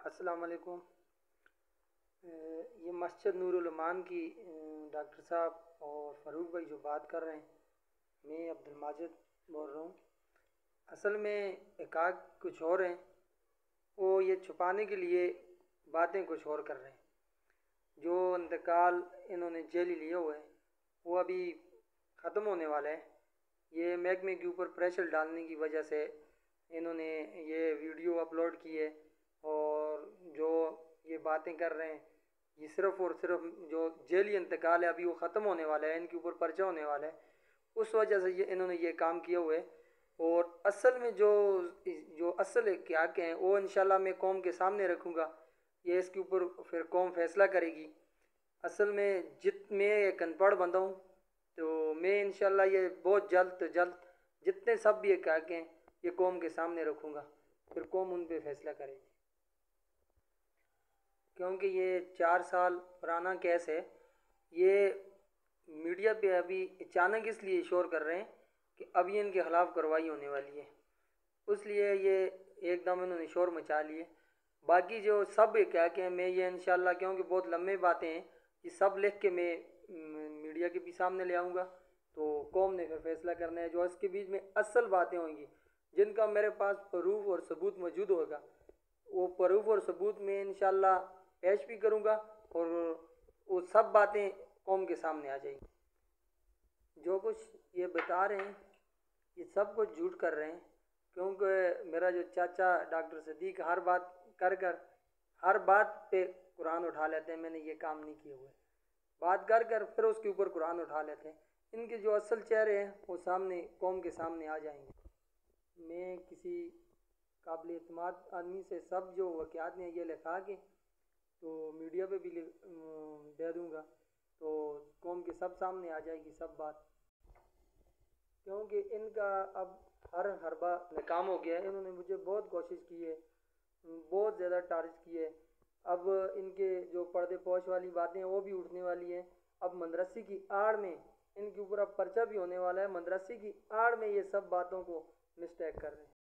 अस्सलाम वालेकुम। ये मस्जिद नूरुल ईमान की डॉक्टर साहब और फ़ारूक भाई जो बात कर रहे हैं, मैं अब्दुल माजिद बोल रहा हूँ। असल में हक़ाइक़ कुछ और हैं, वो ये छुपाने के लिए बातें कुछ और कर रहे हैं। जो इंतकाल इन्होंने जेली लिया हुआ है वो अभी ख़त्म होने वाला है। ये महकमे के ऊपर प्रेशर डालने की वजह से इन्होंने ये वीडियो अपलोड की है और जो ये बातें कर रहे हैं ये सिर्फ़ और सिर्फ जो जेली इंतकाल है अभी वो ख़त्म होने वाला है, इनके ऊपर पर्चा होने वाला है, उस वजह से ये इन्होंने ये काम किया हुआ है। और असल में जो जो असल क्या हैं वो इंशाल्लाह मैं कौम के सामने रखूँगा। ये इसके ऊपर फिर कौम फैसला करेगी। असल में मैं एक अनपढ़ बंदा हूँ, तो मैं इंशाल्लाह ये बहुत जल्द जितने सब भी क्या हैं ये कौम के सामने रखूँगा, फिर कौम उन पे फैसला करेगी। क्योंकि ये 4 साल पुराना केस है। ये मीडिया पे अभी अचानक इसलिए शोर कर रहे हैं कि अभी इनके खिलाफ कार्रवाई होने वाली है, इसलिए ये एकदम इन्होंने शोर मचा लिए। बाकी जो सब क्या कि मैं ये इंशाल्लाह, क्योंकि बहुत लंबे बातें हैं, ये सब लिख के मैं मीडिया के भी सामने ले आऊँगा, तो कौम ने फिर फैसला करना है। जो इसके बीच में असल बातें होंगी जिनका मेरे पास प्रूफ और सबूत मौजूद होगा, वो प्रूफ और सबूत में इंशाल्लाह पेश भी करूँगा और वो सब बातें कौम के सामने आ जाएंगी। जो कुछ ये बता रहे हैं ये सब कुछ झूठ कर रहे हैं, क्योंकि मेरा जो चाचा डॉक्टर सदीक हर बात पे कुरान उठा लेते हैं, मैंने ये काम नहीं किया हुआ है, बात कर फिर उसके ऊपर कुरान उठा लेते हैं। इनके जो असल चेहरे हैं वो सामने कौम के सामने आ जाएंगे। मैं किसी काबिल एतमाद आदमी से सब जो वाक़यात हैं ये लिखा के तो मीडिया पे भी दे दूँगा, तो कौम के सब सामने आ जाएगी सब बात। क्योंकि इनका अब हर हरबा नाकाम हो गया है। इन्होंने मुझे बहुत कोशिश की है, बहुत ज़्यादा टारगेट की है। अब इनके जो पर्दे पोश वाली बातें हैं वो भी उठने वाली हैं। अब मदरसे की आड़ में इनके ऊपर अब पर्चा भी होने वाला है। मदरसे की आड़ में ये सब बातों को मिस्टेक कर रहे हैं।